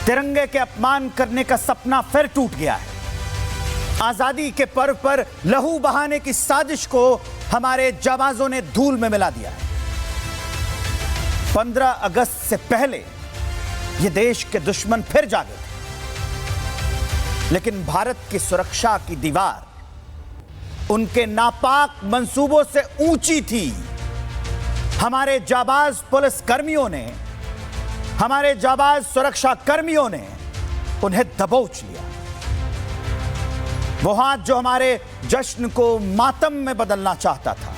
तिरंगे के अपमान करने का सपना फिर टूट गया है। आजादी के पर्व पर लहू बहाने की साजिश को हमारे जाबाजों ने धूल में मिला दिया है। 15 अगस्त से पहले ये देश के दुश्मन फिर जागे थे, लेकिन भारत की सुरक्षा की दीवार उनके नापाक मंसूबों से ऊंची थी। हमारे जाबाज पुलिस कर्मियों ने, हमारे जाबाज सुरक्षा कर्मियों ने उन्हें दबोच लिया। वो हाथ जो हमारे जश्न को मातम में बदलना चाहता था।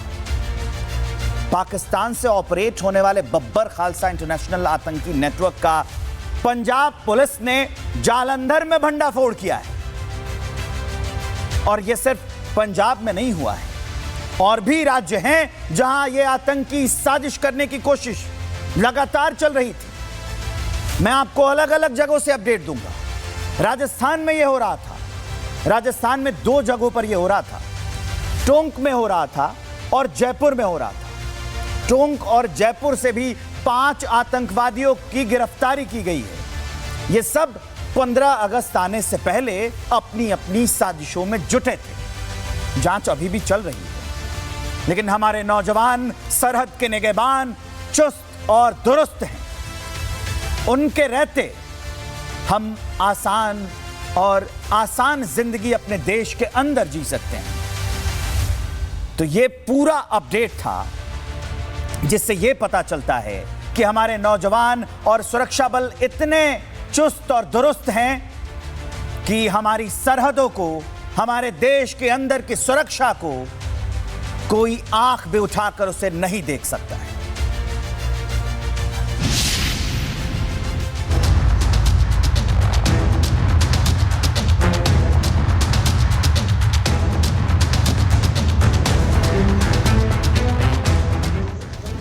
पाकिस्तान से ऑपरेट होने वाले बब्बर खालसा इंटरनेशनल आतंकी नेटवर्क का पंजाब पुलिस ने जालंधर में भंडाफोड़ किया है। और यह सिर्फ पंजाब में नहीं हुआ है, और भी राज्य हैं जहां यह आतंकी साजिश करने की कोशिश लगातार चल रही थी। मैं आपको अलग अलग जगहों से अपडेट दूंगा। राजस्थान में यह हो रहा था। राजस्थान में 2 जगहों पर यह हो रहा था। टोंक में हो रहा था और जयपुर में हो रहा था। टोंक और जयपुर से भी 5 आतंकवादियों की गिरफ्तारी की गई है। ये सब 15 अगस्त आने से पहले अपनी अपनी साजिशों में जुटे थे। जांच अभी भी चल रही है, लेकिन हमारे नौजवान सरहद के निगहबान चुस्त और दुरुस्त हैं। उनके रहते हम आसान जिंदगी अपने देश के अंदर जी सकते हैं। तो ये पूरा अपडेट था जिससे ये पता चलता है कि हमारे नौजवान और सुरक्षा बल इतने चुस्त और दुरुस्त हैं कि हमारी सरहदों को, हमारे देश के अंदर की सुरक्षा को कोई आंख भी उठाकर उसे नहीं देख सकता है।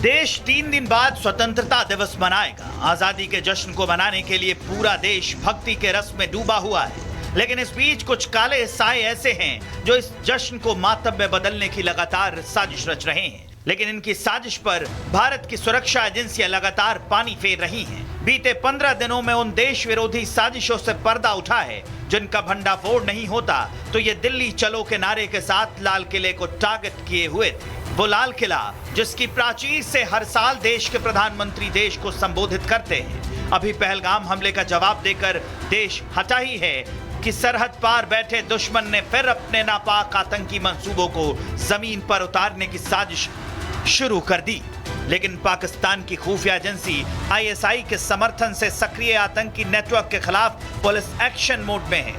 देश 3 दिन बाद स्वतंत्रता दिवस मनाएगा। आजादी के जश्न को मनाने के लिए पूरा देश भक्ति के रस में डूबा हुआ है, लेकिन इस बीच कुछ काले साए ऐसे हैं जो इस जश्न को मातम में बदलने की लगातार साजिश रच रहे हैं। लेकिन इनकी साजिश पर भारत की सुरक्षा एजेंसियां लगातार पानी फेर रही हैं। बीते 15 दिनों में उन देश विरोधी साजिशों से पर्दा उठा है जिनका भंडाफोड़ नहीं होता तो ये दिल्ली चलो के नारे के साथ लाल किले को टारगेट किए हुए थे। वो लाल किला जिसकी प्राचीर से हर साल देश के प्रधानमंत्री देश को संबोधित करते हैं, अभी पहलगाम हमले का जवाब देकर देश हटा ही है कि सरहद पार बैठे दुश्मन ने फिर अपने नापाक आतंकी मंसूबों को जमीन पर उतारने की साजिश शुरू कर दी। लेकिन पाकिस्तान की खुफिया एजेंसी ISI के समर्थन से सक्रिय आतंकी नेटवर्क के खिलाफ पुलिस एक्शन मोड में है।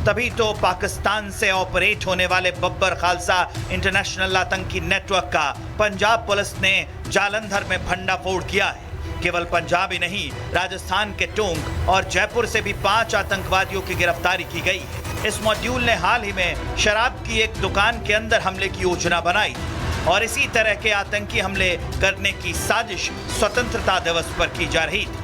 तभी तो पाकिस्तान से ऑपरेट होने वाले बब्बर खालसा इंटरनेशनल आतंकी नेटवर्क का पंजाब पुलिस ने जालंधर में भंडाफोड़ किया है। केवल पंजाब ही नहीं, राजस्थान के टोंक और जयपुर से भी 5 आतंकवादियों की गिरफ्तारी की गई है। इस मॉड्यूल ने हाल ही में शराब की एक दुकान के अंदर हमले की योजना बनाई और इसी तरह के आतंकी हमले करने की साजिश स्वतंत्रता दिवस पर की जा रही थी।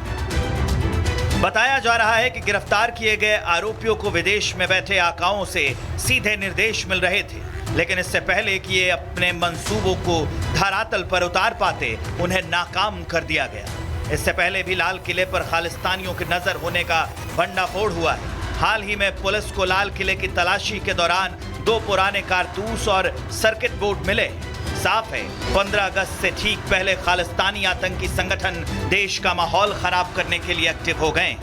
बताया जा रहा है कि गिरफ्तार किए गए आरोपियों को विदेश में बैठे आकाओं से सीधे निर्देश मिल रहे थे, लेकिन इससे पहले कि ये अपने मंसूबों को धरातल पर उतार पाते, उन्हें नाकाम कर दिया गया। इससे पहले भी लाल किले पर खालिस्तानियों की नजर होने का भंडाफोड़ हुआ है। हाल ही में पुलिस को लाल किले की तलाशी के दौरान 2 पुराने कारतूस और सर्किट बोर्ड मिले। साफ है 15 अगस्त से ठीक पहले खालिस्तानी आतंकी संगठन देश का माहौल खराब करने के लिए एक्टिव हो गए।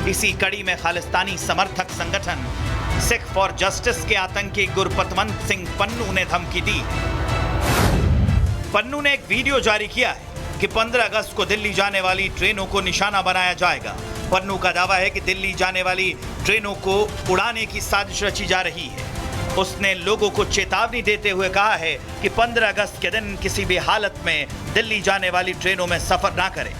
इसी कड़ी में खालिस्तानी समर्थक संगठन सिख फॉर जस्टिस के आतंकी गुरपतवंत सिंह पन्नू ने धमकी दी। पन्नू ने एक वीडियो जारी किया है कि 15 अगस्त को दिल्ली जाने वाली ट्रेनों को निशाना बनाया जाएगा। पन्नू का दावा है कि दिल्ली जाने वाली ट्रेनों को उड़ाने की साजिश रची जा रही है। उसने लोगों को चेतावनी देते हुए कहा है कि 15 अगस्त के दिन किसी भी हालत में दिल्ली जाने वाली ट्रेनों में सफर ना करें।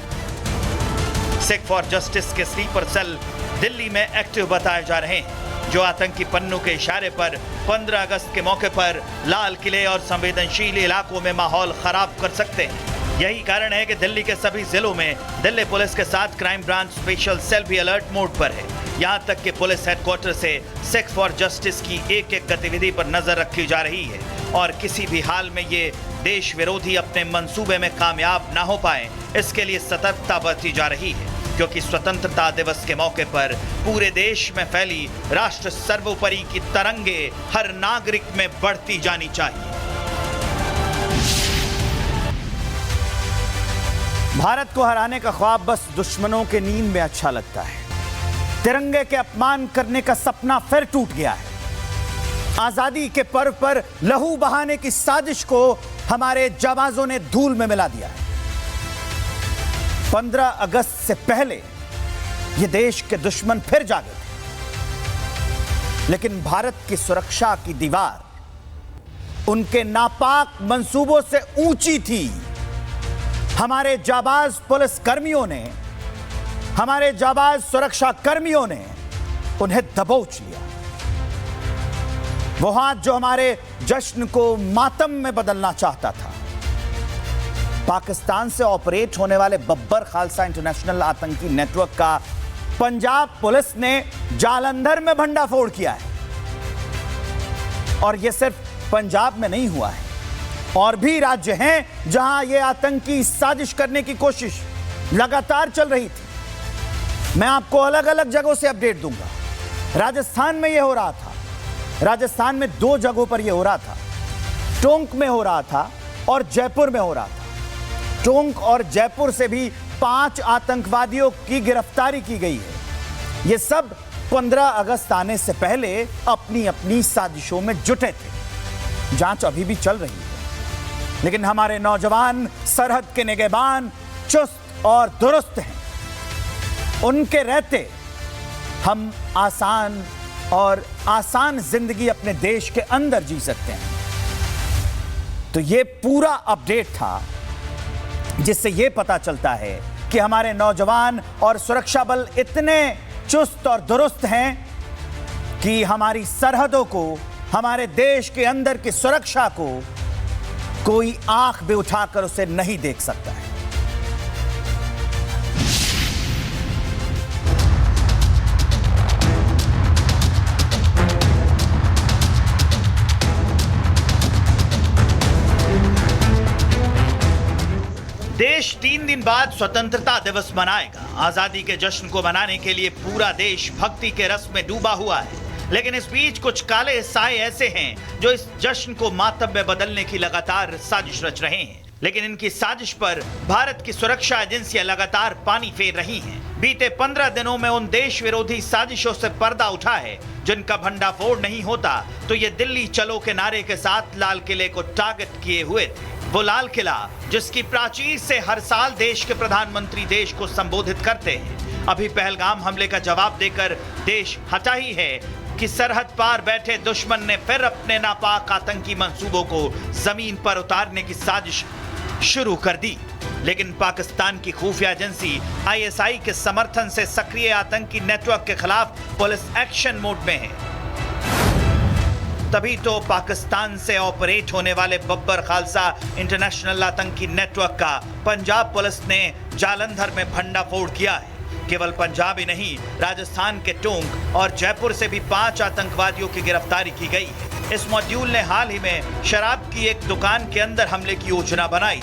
सिख फॉर जस्टिस के स्लीपर सेल दिल्ली में एक्टिव बताए जा रहे हैं, जो आतंकी पन्नू के इशारे पर 15 अगस्त के मौके पर लाल किले और संवेदनशील इलाकों में माहौल खराब कर सकते हैं। यही कारण है कि दिल्ली के सभी जिलों में दिल्ली पुलिस के साथ क्राइम ब्रांच स्पेशल सेल भी अलर्ट मोड पर है। यहां तक कि पुलिस हेडक्वार्टर से सिख फॉर जस्टिस की एक-एक गतिविधि पर नजर रखी जा रही है और किसी भी हाल में ये देश विरोधी अपने मंसूबे में कामयाब ना हो पाए, इसके लिए सतर्कता बरती जा रही है। क्योंकि स्वतंत्रता दिवस के मौके पर पूरे देश में फैली राष्ट्र सर्वोपरि की तरंगे हर नागरिक में बढ़ती जानी चाहिए। भारत को हराने का ख्वाब बस दुश्मनों के नींद में अच्छा लगता है। तिरंगे के अपमान करने का सपना फिर टूट गया है। आजादी के पर्व पर लहू बहाने की साजिश को हमारे जाबाजों ने धूल में मिला दिया है। 15 अगस्त से पहले ये देश के दुश्मन फिर जागे थे, लेकिन भारत की सुरक्षा की दीवार उनके नापाक मंसूबों से ऊंची थी। हमारे जाबाज पुलिस कर्मियों ने, हमारे जाबाज सुरक्षा कर्मियों ने उन्हें दबोच लिया। वो हाथ जो हमारे जश्न को मातम में बदलना चाहता था। पाकिस्तान से ऑपरेट होने वाले बब्बर खालसा इंटरनेशनल आतंकी नेटवर्क का पंजाब पुलिस ने जालंधर में भंडाफोड़ किया है। और यह सिर्फ पंजाब में नहीं हुआ है, और भी राज्य हैं जहां यह आतंकी साजिश करने की कोशिश लगातार चल रही थी। मैं आपको अलग अलग जगहों से अपडेट दूंगा। राजस्थान में यह हो रहा था। राजस्थान में 2 जगहों पर यह हो रहा था। टोंक में हो रहा था और जयपुर में हो रहा था। टोंक और जयपुर से भी 5 आतंकवादियों की गिरफ्तारी की गई है। ये सब 15 अगस्त आने से पहले अपनी अपनी साजिशों में जुटे थे। जांच अभी भी चल रही है, लेकिन हमारे नौजवान सरहद के निगहबान चुस्त और दुरुस्त हैं। उनके रहते हम आसान जिंदगी अपने देश के अंदर जी सकते हैं। तो ये पूरा अपडेट था, जिससे यह पता चलता है कि हमारे नौजवान और सुरक्षा बल इतने चुस्त और दुरुस्त हैं कि हमारी सरहदों को, हमारे देश के अंदर की सुरक्षा को कोई आंख भी उठाकर उसे नहीं देख सकता है। देश 3 दिन बाद स्वतंत्रता दिवस मनाएगा। आजादी के जश्न को मनाने के लिए पूरा देश भक्ति के रस में डूबा हुआ है, लेकिन इस बीच कुछ काले साए ऐसे हैं जो इस जश्न को मातम में बदलने की लगातार साजिश रच रहे हैं। लेकिन इनकी साजिश पर भारत की सुरक्षा एजेंसियां लगातार पानी फेर रही हैं। बीते 15 दिनों में उन देश विरोधी साजिशों से पर्दा उठा है जिनका भंडाफोड़ नहीं होता तो ये दिल्ली चलो के नारे के साथ लाल किले को टारगेट किए हुए थे। वो लाल किला जिसकी प्राचीर से हर साल देश के प्रधानमंत्री देश को संबोधित करते हैं, अभी पहलगाम हमले का जवाब देकर देश हटा ही है कि सरहद पार बैठे दुश्मन ने फिर अपने नापाक आतंकी मंसूबों को जमीन पर उतारने की साजिश शुरू कर दी। लेकिन पाकिस्तान की खुफिया एजेंसी ISI के समर्थन से सक्रिय आतंकी नेटवर्क के खिलाफ पुलिस एक्शन मोड में है। तभी तो पाकिस्तान से ऑपरेट होने वाले बब्बर खालसा इंटरनेशनल आतंकी नेटवर्क का पंजाब पुलिस ने जालंधर में भंडाफोड़ किया है। केवल पंजाब ही नहीं, राजस्थान के टोंक और जयपुर से भी 5 आतंकवादियों की गिरफ्तारी की गई है। इस मॉड्यूल ने हाल ही में शराब की एक दुकान के अंदर हमले की योजना बनाई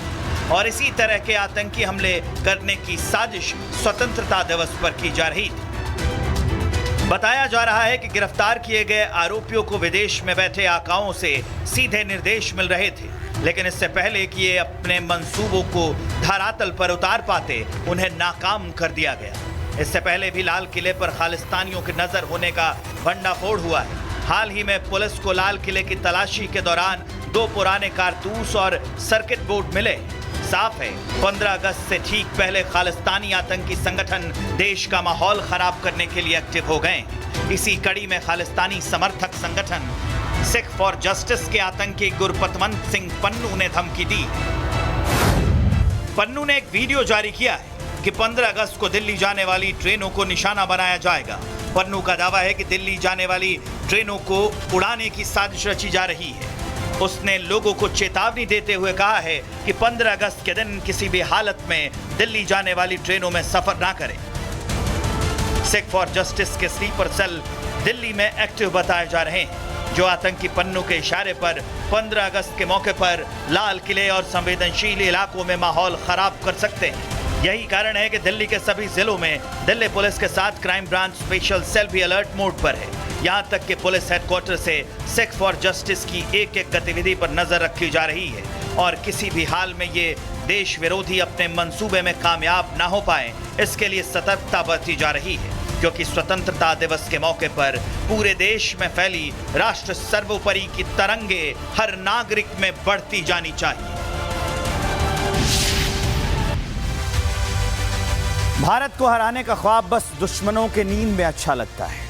और इसी तरह के आतंकी हमले करने की साजिश स्वतंत्रता दिवस पर की जा रही थी। बताया जा रहा है कि गिरफ्तार किए गए आरोपियों को विदेश में बैठे आकाओं से सीधे निर्देश मिल रहे थे, लेकिन इससे पहले कि ये अपने मंसूबों को धरातल पर उतार पाते उन्हें नाकाम कर दिया गया। इससे पहले भी लाल किले पर खालिस्तानियों की नजर होने का भंडाफोड़ हुआ है। हाल ही में पुलिस को लाल किले की तलाशी के दौरान 2 पुराने कारतूस और सर्किट बोर्ड मिले। साफ है 15 अगस्त से ठीक पहले खालिस्तानी आतंकी संगठन देश का माहौल खराब करने के लिए एक्टिव हो गए। इसी कड़ी में खालिस्तानी समर्थक संगठन सिख फॉर जस्टिस के आतंकी गुरपतवंत सिंह पन्नू ने धमकी दी। पन्नू ने एक वीडियो जारी किया है कि 15 अगस्त को दिल्ली जाने वाली ट्रेनों को निशाना बनाया जाएगा। पन्नू का दावा है कि दिल्ली जाने वाली ट्रेनों को उड़ाने की साजिश रची जा रही है। उसने लोगों को चेतावनी देते हुए कहा है कि 15 अगस्त के दिन किसी भी हालत में दिल्ली जाने वाली ट्रेनों में सफर ना करें। सिख फॉर जस्टिस के स्लीपर सेल दिल्ली में एक्टिव बताए जा रहे हैं, जो आतंकी पन्नू के इशारे पर 15 अगस्त के मौके पर लाल किले और संवेदनशील इलाकों में माहौल खराब कर सकते हैं। यही कारण है कि दिल्ली के सभी जिलों में दिल्ली पुलिस के साथ क्राइम ब्रांच स्पेशल सेल भी अलर्ट मोड पर है। यहां तक कि पुलिस हेडक्वार्टर से सिख फॉर जस्टिस की एक एक गतिविधि पर नजर रखी जा रही है और किसी भी हाल में ये देश विरोधी अपने मंसूबे में कामयाब ना हो पाए, इसके लिए सतर्कता बरती जा रही है, क्योंकि स्वतंत्रता दिवस के मौके पर पूरे देश में फैली राष्ट्र सर्वोपरि की तरंगे हर नागरिक में बढ़ती जानी चाहिए। भारत को हराने का ख्वाब बस दुश्मनों के नींद में अच्छा लगता है।